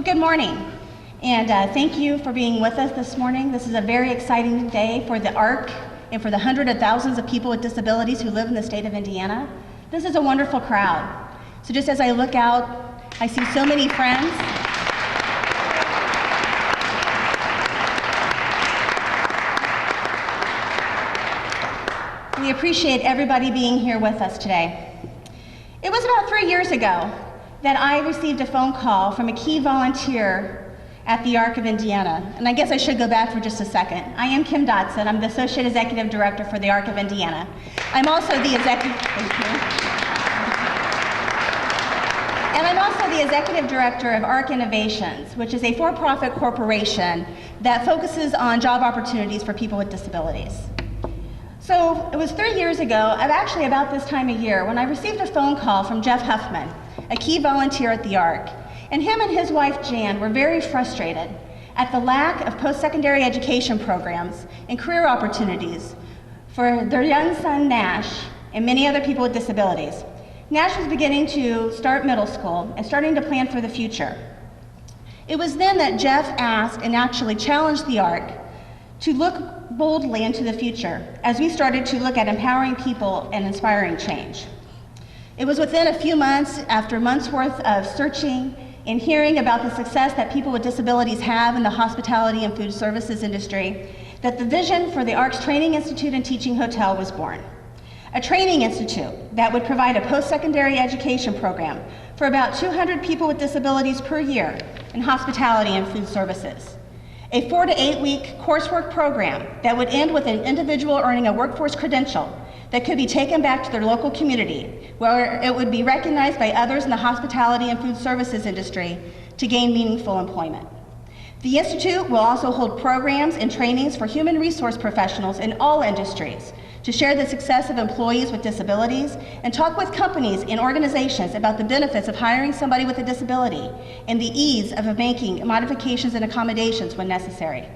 Well, good morning, and thank you for being with us this morning. This is a very exciting day for the ARC and for the hundreds of thousands of people with disabilities who live in the state of Indiana. This is a wonderful crowd. So just as I look out, I see so many friends. We appreciate everybody being here with us today. It was about 3 years ago that I received a phone call from a key volunteer at the ARC of Indiana. And I guess I should go back for just a second. I am Kim Dotson. I'm the Associate Executive Director for the ARC of Indiana. I'm also the Executive, thank you. And I'm also the Executive Director of ARC Innovations, which is a for-profit corporation that focuses on job opportunities for people with disabilities. So it was 3 years ago, actually about this time of year, when I received a phone call from Jeff Huffman, a key volunteer at the ARC. And him and his wife Jan were very frustrated at the lack of post-secondary education programs and career opportunities for their young son Nash and many other people with disabilities. Nash was beginning to start middle school and starting to plan for the future. It was then that Jeff asked and actually challenged the ARC to look boldly into the future as we started to look at empowering people and inspiring change. It was within a few months, after months worth of searching and hearing about the success that people with disabilities have in the hospitality and food services industry, that the vision for the ARC's Training Institute and Teaching Hotel was born. A training institute that would provide a post-secondary education program for about 200 people with disabilities per year in hospitality and food services. A 4 to 8 week coursework program that would end with an individual earning a workforce credential that could be taken back to their local community, where it would be recognized by others in the hospitality and food services industry to gain meaningful employment. The Institute will also hold programs and trainings for human resource professionals in all industries to share the success of employees with disabilities and talk with companies and organizations about the benefits of hiring somebody with a disability and the ease of making modifications and accommodations when necessary.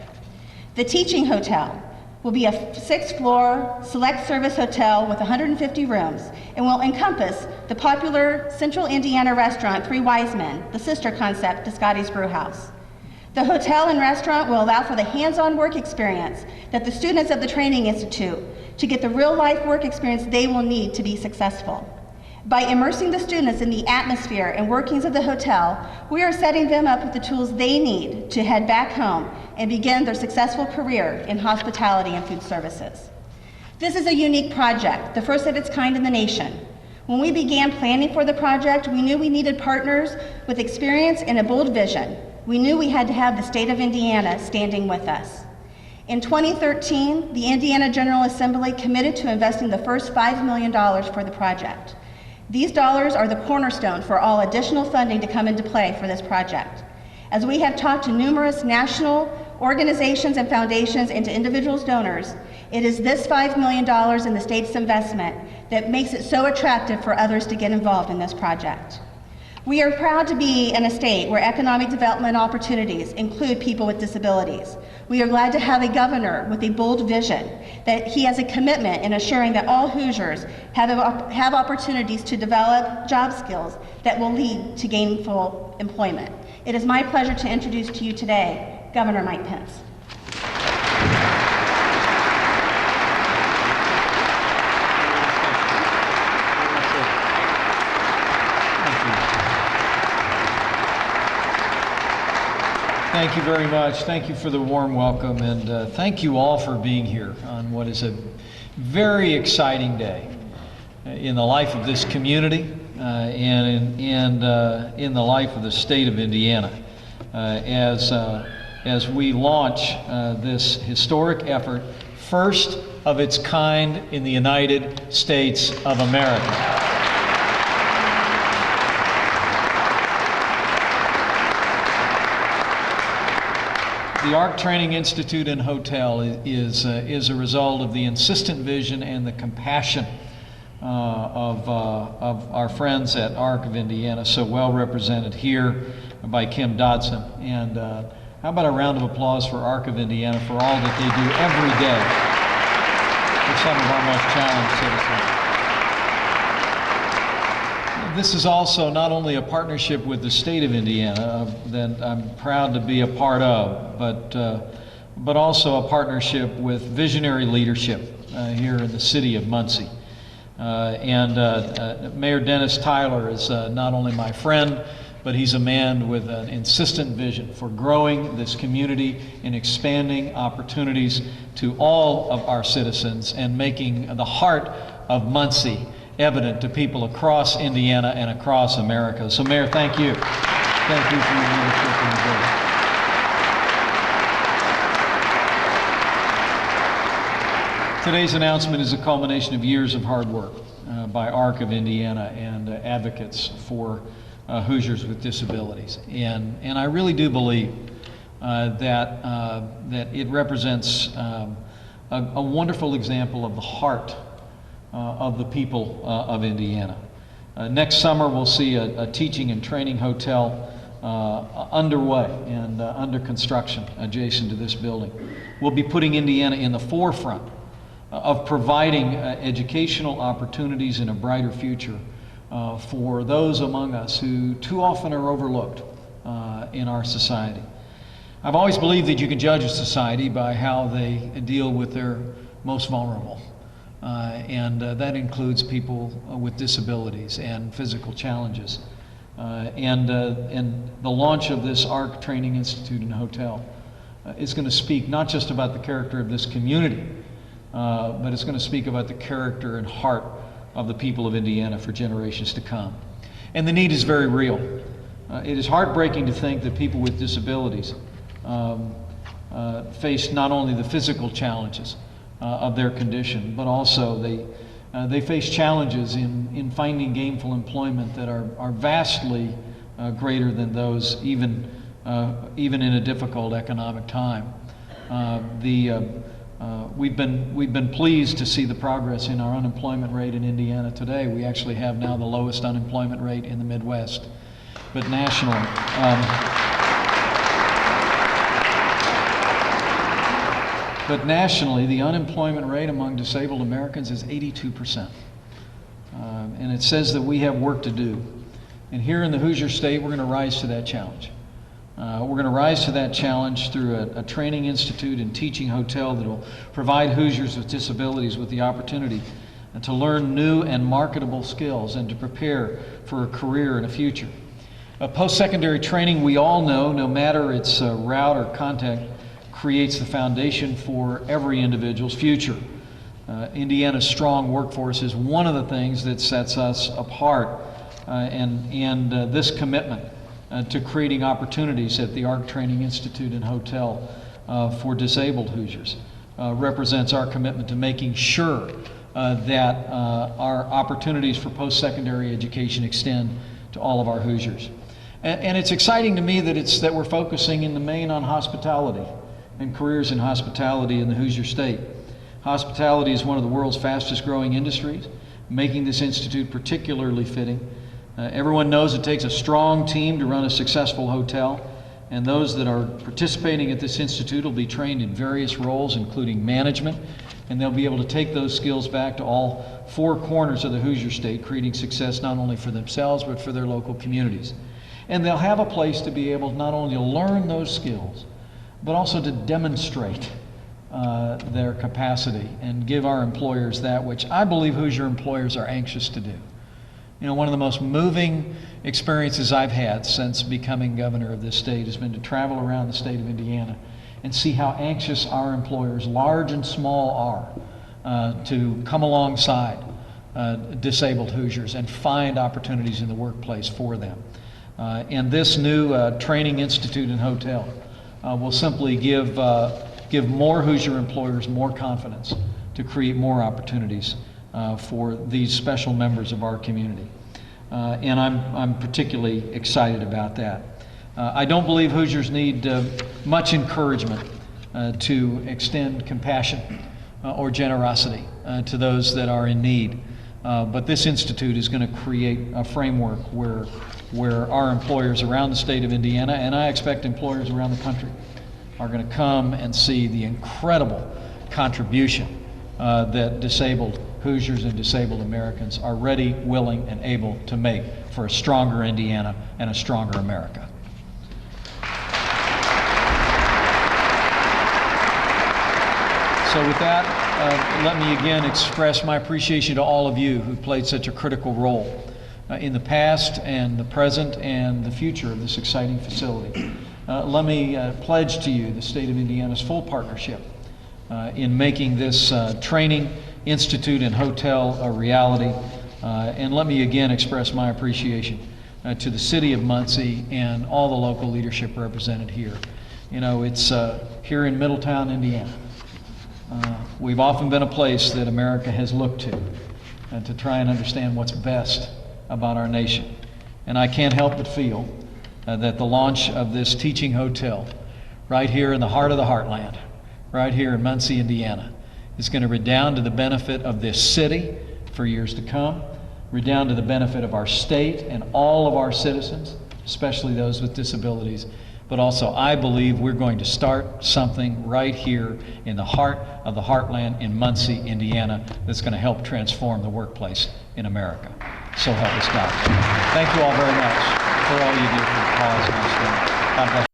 The Teaching Hotel will be a 6th-floor select service hotel with 150 rooms and will encompass the popular Central Indiana restaurant Three Wise Men, the sister concept to Scotty's Brewhouse. The hotel and restaurant will allow for the hands-on work experience that the students of the Training Institute to get the real-life work experience they will need to be successful. By immersing the students in the atmosphere and workings of the hotel, we are setting them up with the tools they need to head back home and begin their successful career in hospitality and food services. This is a unique project, the first of its kind in the nation. When we began planning for the project, we knew we needed partners with experience and a bold vision. We knew we had to have the state of Indiana standing with us. In 2013, the Indiana General Assembly committed to investing the first $5 million for the project. These dollars are the cornerstone for all additional funding to come into play for this project. As we have talked to numerous national organizations and foundations and to individuals donors, it is this $5 million in the state's investment that makes it so attractive for others to get involved in this project. We are proud to be in a state where economic development opportunities include people with disabilities. We are glad to have a governor with a bold vision, that he has a commitment in assuring that all Hoosiers have opportunities to develop job skills that will lead to gainful employment. It is my pleasure to introduce to you today Governor Mike Pence. Thank you very much. Thank you for the warm welcome, and thank you all for being here on what is a very exciting day in the life of this community and in the life of the state of Indiana as we launch this historic effort, first of its kind in the United States of America. The ARC Training Institute and Hotel is a result of the insistent vision and the compassion of our friends at ARC of Indiana, so well represented here by Kim Dotson. And how about a round of applause for ARC of Indiana for all that they do every day for some of our most challenged citizens. This is also not only a partnership with the state of Indiana that I'm proud to be a part of, but also a partnership with visionary leadership here in the city of Muncie. Mayor Dennis Tyler is not only my friend, but he's a man with an insistent vision for growing this community and expanding opportunities to all of our citizens and making the heart of Muncie evident to people across Indiana and across America. So Mayor, thank you. Thank you for your leadership and vision. Today's announcement is a culmination of years of hard work by ARC of Indiana and advocates for Hoosiers with disabilities. And I really do believe that it represents a wonderful example of the heart of the people of Indiana. Next summer we'll see a teaching and training hotel underway and under construction adjacent to this building. We'll be putting Indiana in the forefront of providing educational opportunities and a brighter future for those among us who too often are overlooked in our society. I've always believed that you can judge a society by how they deal with their most vulnerable. That includes people with disabilities and physical challenges. And the launch of this ARC Training Institute and Hotel is going to speak not just about the character of this community, but it's going to speak about the character and heart of the people of Indiana for generations to come. And the need is very real. It is heartbreaking to think that people with disabilities face not only the physical challenges of their condition, but also they face challenges in finding gainful employment that are vastly greater than those even in a difficult economic time. We've been pleased to see the progress in our unemployment rate in Indiana today. We actually have now the lowest unemployment rate in the Midwest, but nationally. But nationally, the unemployment rate among disabled Americans is 82%. And it says that we have work to do. And here in the Hoosier State, we're going to rise to that challenge. We're going to rise to that challenge through a training institute and teaching hotel that will provide Hoosiers with disabilities with the opportunity to learn new and marketable skills and to prepare for a career and a future. Post-secondary training, we all know, no matter its route or content, creates the foundation for every individual's future. Indiana's strong workforce is one of the things that sets us apart, and this commitment to creating opportunities at the ARC Training Institute and Hotel for disabled Hoosiers represents our commitment to making sure that our opportunities for post-secondary education extend to all of our Hoosiers. And it's exciting to me that we're focusing in the main on hospitality and careers in hospitality in the Hoosier State. Hospitality is one of the world's fastest growing industries, making this institute particularly fitting. Everyone knows it takes a strong team to run a successful hotel, and those that are participating at this institute will be trained in various roles, including management, and they'll be able to take those skills back to all four corners of the Hoosier State, creating success not only for themselves, but for their local communities. And they'll have a place to be able not only to learn those skills, but also to demonstrate their capacity and give our employers that which I believe Hoosier employers are anxious to do. You know, one of the most moving experiences I've had since becoming governor of this state has been to travel around the state of Indiana and see how anxious our employers, large and small, are to come alongside disabled Hoosiers and find opportunities in the workplace for them. And this new training institute and hotel will simply give more Hoosier employers more confidence to create more opportunities for these special members of our community. And I'm particularly excited about that. I don't believe Hoosiers need much encouragement to extend compassion or generosity to those that are in need. But this institute is going to create a framework where our employers around the state of Indiana, and I expect employers around the country, are going to come and see the incredible contribution that disabled Hoosiers and disabled Americans are ready, willing, and able to make for a stronger Indiana and a stronger America. So with that, let me again express my appreciation to all of you who played such a critical role in the past and the present and the future of this exciting facility. Let me pledge to you the state of Indiana's full partnership in making this training institute and hotel a reality. And let me again express my appreciation to the city of Muncie and all the local leadership represented here. You know, it's here in Middletown, Indiana. We've often been a place that America has looked to try and understand what's best about our nation. And I can't help but feel that the launch of this teaching hotel right here in the heart of the heartland, right here in Muncie, Indiana, is going to redound to the benefit of this city for years to come, redound to the benefit of our state and all of our citizens, especially those with disabilities. But also, I believe we're going to start something right here in the heart of the heartland in Muncie, Indiana, that's going to help transform the workplace in America. So help us God. Thank you all very much for all you do for the cause of this day. God bless you.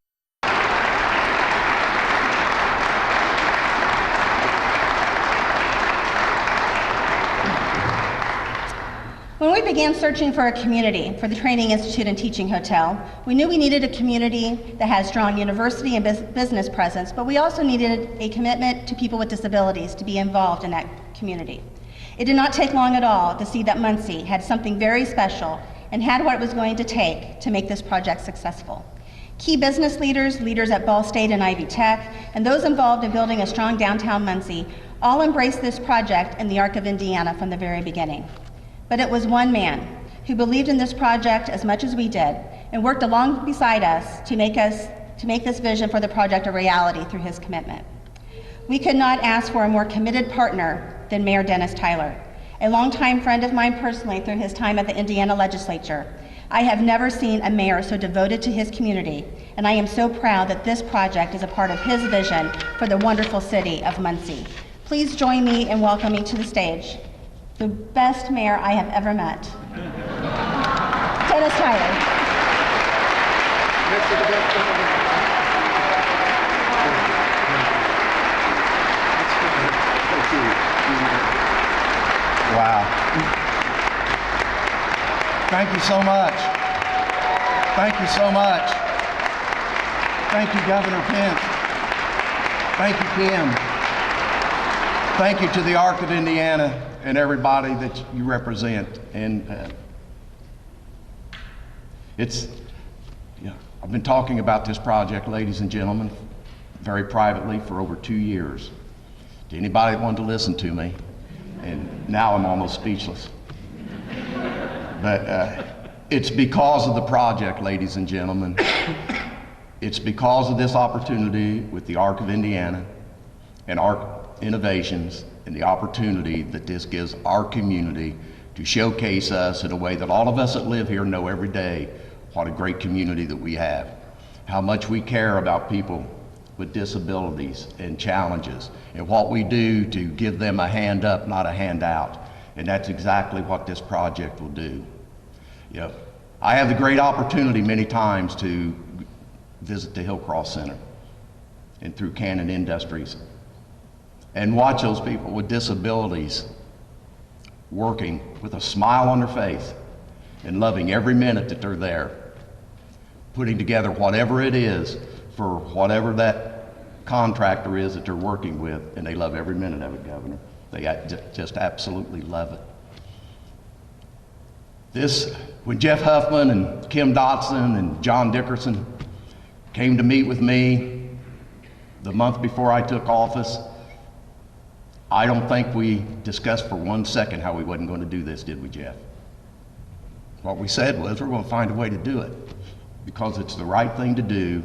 When we began searching for a community for the Training Institute and Teaching Hotel, we knew we needed a community that has strong university and business presence, but we also needed a commitment to people with disabilities to be involved in that community. It did not take long at all to see that Muncie had something very special and had what it was going to take to make this project successful. Key business leaders, leaders at Ball State and Ivy Tech, and those involved in building a strong downtown Muncie all embraced this project in the Arc of Indiana from the very beginning. But it was one man who believed in this project as much as we did and worked along beside us to make this vision for the project a reality through his commitment. We could not ask for a more committed partner than Mayor Dennis Tyler, a longtime friend of mine personally through his time at the Indiana legislature. I have never seen a mayor so devoted to his community, and I am so proud that this project is a part of his vision for the wonderful city of Muncie. Please join me in welcoming to the stage the best mayor I have ever met, Dennis Tyler. Wow. Thank you so much. Thank you so much. Thank you, Governor Pence. Thank you, Kim. Thank you to the Arc of Indiana and everybody that you represent. And I've been talking about this project, ladies and gentlemen, very privately for over 2 years. To anybody that wanted to listen to me, and now I'm almost speechless. But it's because of the project, ladies and gentlemen. It's because of this opportunity with the Arc of Indiana and Arc Innovations and the opportunity that this gives our community to showcase us in a way that all of us that live here know every day what a great community that we have, how much we care about people with disabilities and challenges, and what we do to give them a hand up, not a handout. And that's exactly what this project will do. You know, I have the great opportunity many times to visit the Hillcross Center and through Cannon Industries and watch those people with disabilities working with a smile on their face and loving every minute that they're there, putting together whatever it is for whatever that contractor is that they're working with, and they love every minute of it, Governor. They just absolutely love it. When Jeff Huffman and Kim Dotson and John Dickerson came to meet with me the month before I took office, I don't think we discussed for 1 second how we wasn't going to do this, did we, Jeff? What we said was we're going to find a way to do it because it's the right thing to do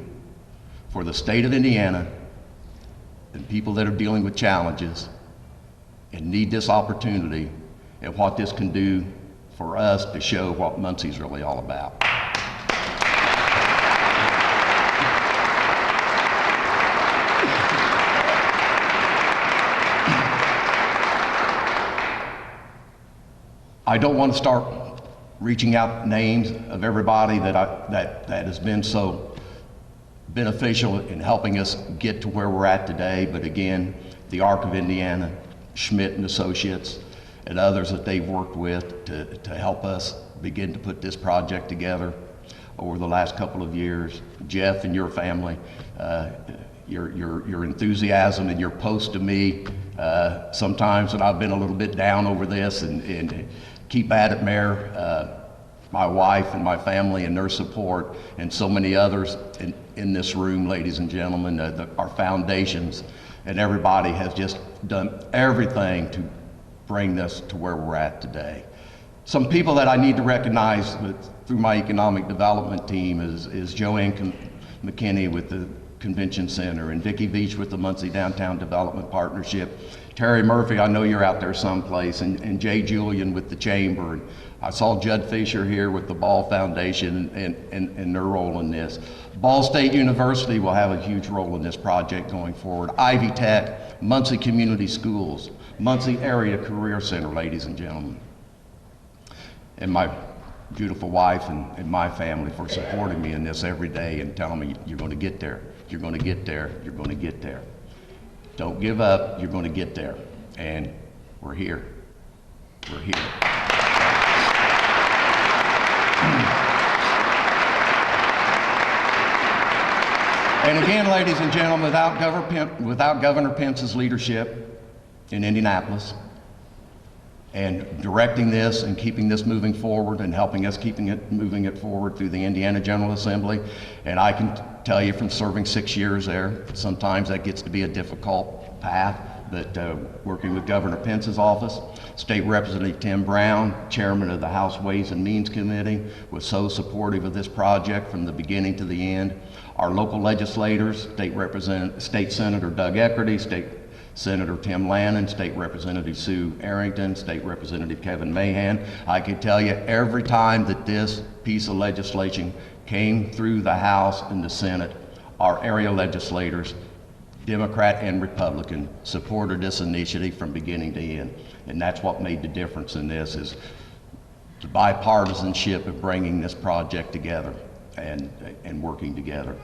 for the state of Indiana and people that are dealing with challenges and need this opportunity and what this can do for us to show what Muncie's really all about. I don't want to start reaching out names of everybody that has been so beneficial in helping us get to where we're at today. But again, the Arc of Indiana, Schmidt and Associates, and others that they've worked with to help us begin to put this project together over the last couple of years. Jeff and your family, your enthusiasm and your post to me sometimes when I've been a little bit down over this, and keep at it, Mayor. My wife and my family and their support, and so many others in this room, ladies and gentlemen, our foundations, and everybody has just done everything to bring this to where we're at today. Some people that I need to recognize through my economic development team is Joanne McKinney with the Convention Center, and Vicki Veach with the Muncie Downtown Development Partnership. Terry Murphy, I know you're out there someplace, and Jay Julian with the Chamber. And I saw Judd Fisher here with the Ball Foundation and their role in this. Ball State University will have a huge role in this project going forward. Ivy Tech, Muncie Community Schools, Muncie Area Career Center, ladies and gentlemen. And my beautiful wife and my family for supporting me in this every day and telling me, you're going to get there, you're going to get there, you're going to get there. Don't give up, you're going to get there. And we're here. We're here. And again, ladies and gentlemen, without Governor Pence's leadership in Indianapolis and directing this and keeping this moving forward and helping us moving it forward through the Indiana General Assembly, and I can tell you from serving 6 years there, sometimes that gets to be a difficult path, but working with Governor Pence's office, State Representative Tim Brown, Chairman of the House Ways and Means Committee, was so supportive of this project from the beginning to the end. Our local legislators, State Senator Doug Eckerty, State Senator Tim Lannon, State Representative Sue Arrington, State Representative Kevin Mahan. I can tell you every time that this piece of legislation came through the House and the Senate, our area legislators, Democrat and Republican, supported this initiative from beginning to end. And that's what made the difference in this, is the bipartisanship of bringing this project together and working together.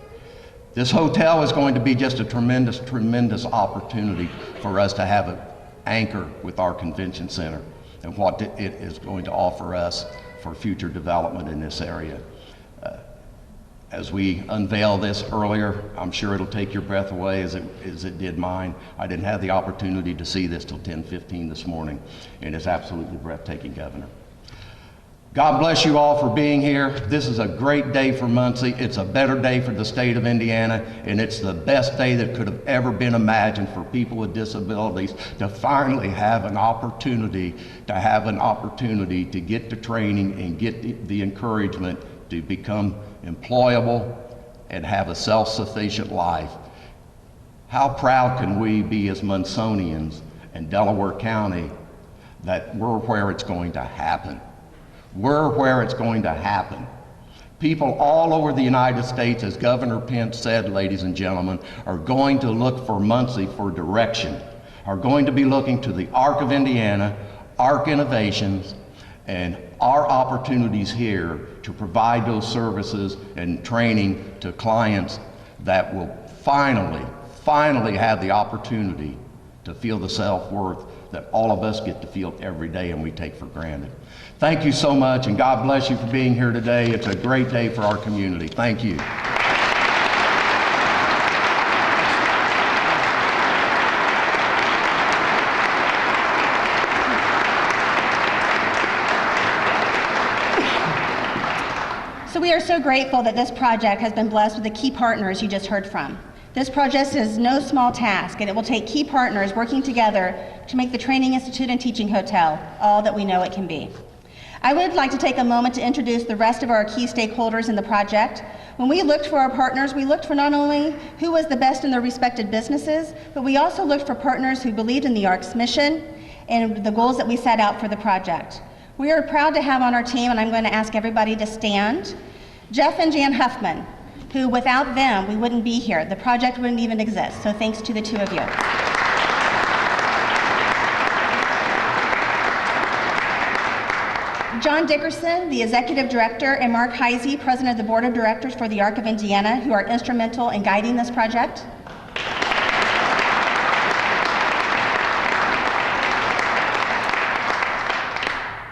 This hotel is going to be just a tremendous, tremendous opportunity for us to have an anchor with our convention center and what it is going to offer us for future development in this area. As we unveil this earlier, I'm sure it'll take your breath away as it did mine. I didn't have the opportunity to see this till 10:15 this morning, and it's absolutely breathtaking, Governor. God bless you all for being here. This is a great day for Muncie. It's a better day for the state of Indiana, and it's the best day that could have ever been imagined for people with disabilities to finally have an opportunity to get the training and get the encouragement to become employable and have a self-sufficient life. How proud can we be as Munsonians and Delaware County that we're where it's going to happen? We're where it's going to happen. People all over the United States, as Governor Pence said, ladies and gentlemen, are going to look for Muncie for direction, are going to be looking to the Arc of Indiana, Arc Innovations, and our opportunities here to provide those services and training to clients that will finally have the opportunity to feel the self-worth that all of us get to feel every day and we take for granted. Thank you so much, and God bless you for being here today. It's a great day for our community. Thank you. So we are so grateful that this project has been blessed with the key partners you just heard from. This project is no small task, and it will take key partners working together to make the Training Institute and Teaching Hotel all that we know it can be. I would like to take a moment to introduce the rest of our key stakeholders in the project. When we looked for our partners, we looked for not only who was the best in their respected businesses, but we also looked for partners who believed in the ARC's mission and the goals that we set out for the project. We are proud to have on our team, and I'm going to ask everybody to stand, Jeff and Jan Huffman, who without them, we wouldn't be here. The project wouldn't even exist, so thanks to the two of you. John Dickerson, the Executive Director, and Mark Heisey, President of the Board of Directors for the Arc of Indiana, who are instrumental in guiding this project.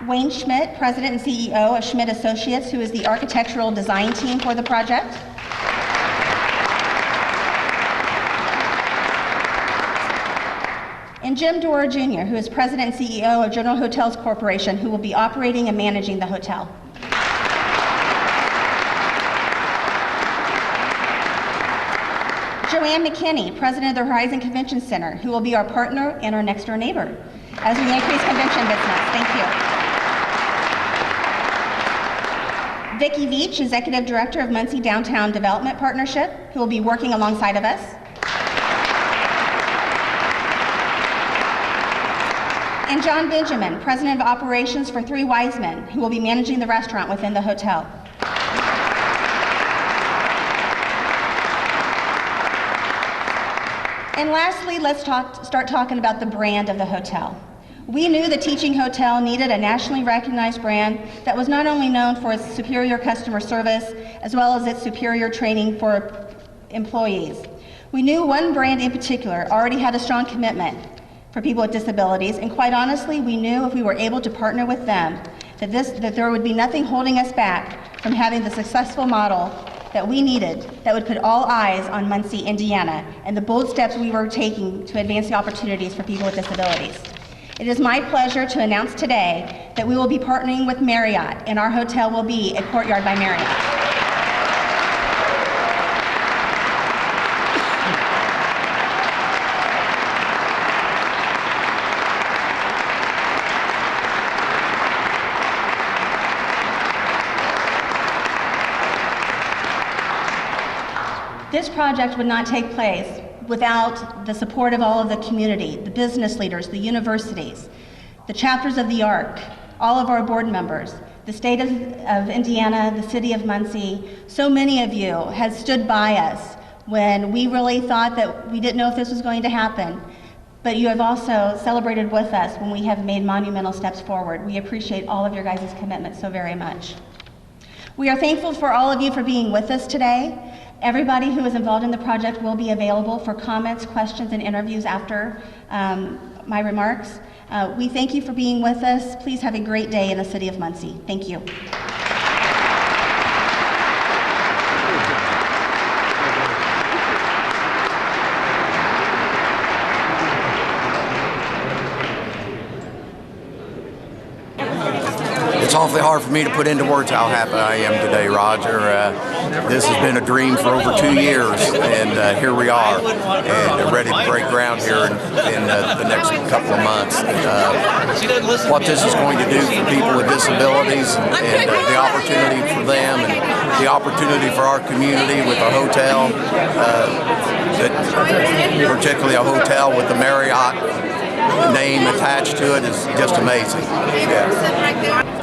Wayne Schmidt, President and CEO of Schmidt Associates, who is the architectural design team for the project. And Jim Doerr Jr., who is President and CEO of General Hotels Corporation, who will be operating and managing the hotel. Joanne McKinney, President of the Horizon Convention Center, who will be our partner and our next door neighbor as we increase convention business. Thank you. Vicki Veach, Executive Director of Muncie Downtown Development Partnership, who will be working alongside of us. And John Benjamin, President of Operations for Three Wise Men, who will be managing the restaurant within the hotel. And lastly, let's start talking about the brand of the hotel. We knew the Teaching Hotel needed a nationally recognized brand that was not only known for its superior customer service, as well as its superior training for employees. We knew one brand in particular already had a strong commitment for people with disabilities, and quite honestly, we knew if we were able to partner with them, that there would be nothing holding us back from having the successful model that we needed that would put all eyes on Muncie, Indiana, and the bold steps we were taking to advance the opportunities for people with disabilities. It is my pleasure to announce today that we will be partnering with Marriott, and our hotel will be a Courtyard by Marriott. This project would not take place without the support of all of the community, the business leaders, the universities, the chapters of the ARC, all of our board members, the state of Indiana, the city of Muncie. So many of you have stood by us when we really thought that we didn't know if this was going to happen, but you have also celebrated with us when we have made monumental steps forward. We appreciate all of your guys' commitment so very much. We are thankful for all of you for being with us today. Everybody who is involved in the project will be available for comments, questions, and interviews after my remarks. We thank you for being with us. Please have a great day in the city of Muncie. Thank you. It's awfully hard for me to put into words how happy I am today, Roger. This has been a dream for over 2 years, and here we are, and ready to break ground here in the next couple of months. What this is going to do for people with disabilities, and the opportunity for them, and the opportunity for our community with a hotel, particularly a hotel with the Marriott name attached to it, is just amazing. Yeah.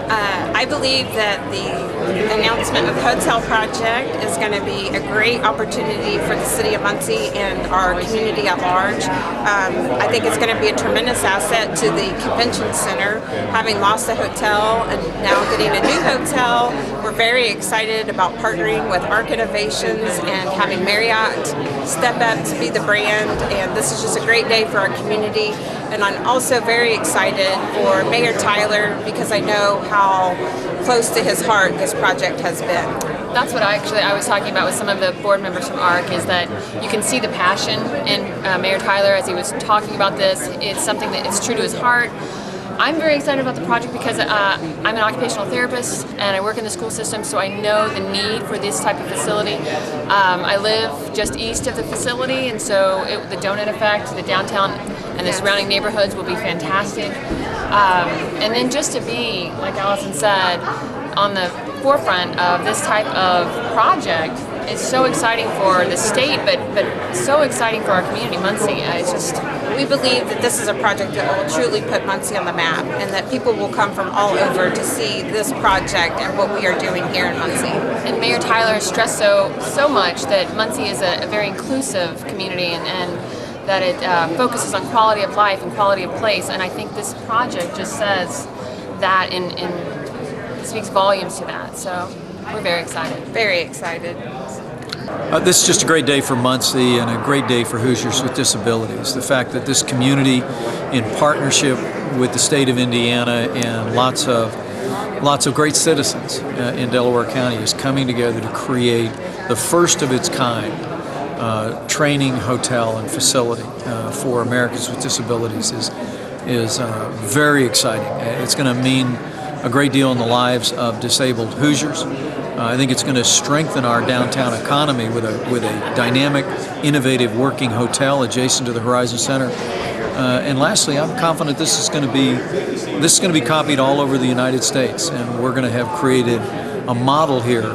I believe that the announcement of the hotel project is going to be a great opportunity for the city of Muncie and our community at large. I think it's going to be a tremendous asset to the convention center, having lost the hotel and now getting a new hotel. We're very excited about partnering with ARC Innovations and having Marriott step up to be the brand, and this is just a great day for our community. And I'm also very excited for Mayor Tyler, because I know how close to his heart this project has been. That's what I was talking about with some of the board members from ARC, is that you can see the passion in Mayor Tyler as he was talking about this. It's something that is true to his heart. I'm very excited about the project because I'm an occupational therapist and I work in the school system, so I know the need for this type of facility. I live just east of the facility, and so the donut effect, the downtown and the surrounding neighborhoods will be fantastic. And then just to be, like Allison said, on the forefront of this type of project is so exciting for the state, but so exciting for our community, Muncie. We believe that this is a project that will truly put Muncie on the map, and that people will come from all over to see this project and what we are doing here in Muncie. And Mayor Tyler stressed so much that Muncie is a very inclusive community, and that it focuses on quality of life and quality of place. And I think this project just says that in speaks volumes to that. So we're very excited. Very excited. This is just a great day for Muncie and a great day for Hoosiers with Disabilities. The fact that this community, in partnership with the state of Indiana and lots of great citizens in Delaware County, is coming together to create the first of its kind training hotel and facility for Americans with disabilities is very exciting. It's going to mean a great deal in the lives of disabled Hoosiers. I think it's going to strengthen our downtown economy with a dynamic, innovative working hotel adjacent to the Horizon Center. And lastly, I'm confident this is going to be copied all over the United States, and we're going to have created a model here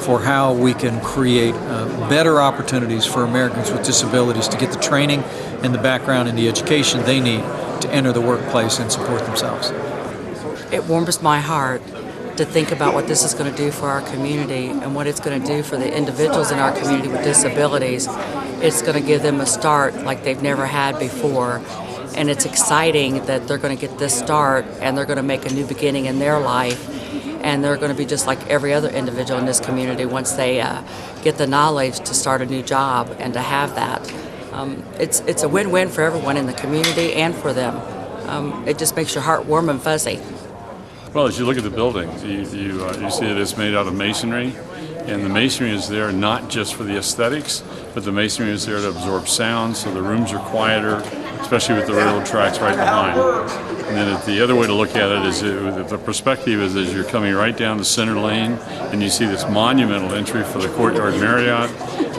for how we can create better opportunities for Americans with disabilities to get the training and the background and the education they need to enter the workplace and support themselves. It warms my heart to think about what this is going to do for our community and what it's going to do for the individuals in our community with disabilities. It's going to give them a start like they've never had before. And it's exciting that they're going to get this start and they're going to make a new beginning in their life. And they're going to be just like every other individual in this community once they get the knowledge to start a new job and to have that. It's a win-win for everyone in the community and for them. It just makes your heart warm and fuzzy. Well, as you look at the building, you see that it's made out of masonry, and the masonry is there not just for the aesthetics, but the masonry is there to absorb sound, so the rooms are quieter, especially with the railroad tracks right behind. And then the other way to look at it is the perspective is as you're coming right down the center lane, and you see this monumental entry for the Courtyard Marriott,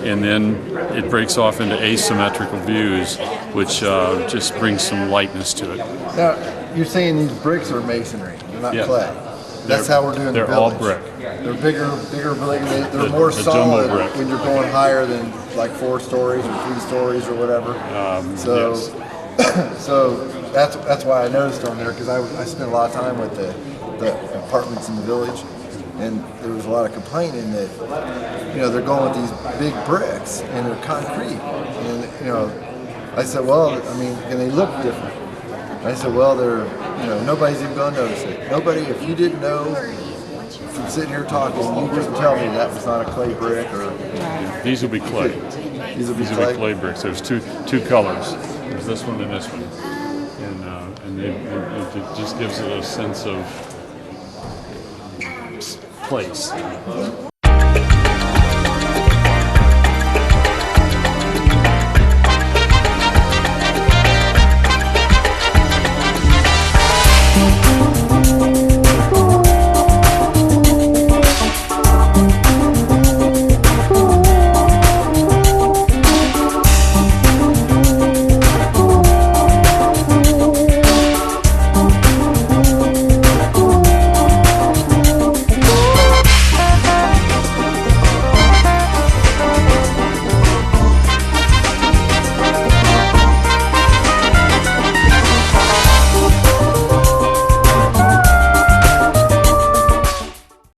and then it breaks off into asymmetrical views, which just brings some lightness to it. Now, you're saying these bricks are masonry, they're not Yeah. clay. That's how we're doing the They're village. all brick. They're bigger, they're more the jumbo solid brick. when you're going higher than like 4 stories or 3 stories or whatever. So, Yes. so that's why I noticed on there, because I spent a lot of time with the apartments in the village, and there was a lot of complaining that they're going with these big bricks and they're concrete, and I said, well, I mean, and they look different. I said, well, nobody's even going to notice it. Nobody, if you didn't know from sitting here talking, you wouldn't tell me that was not a clay brick or. These will be clay. These will be clay bricks. There's two colors. There's this one and this one, and it just gives it a sense of place.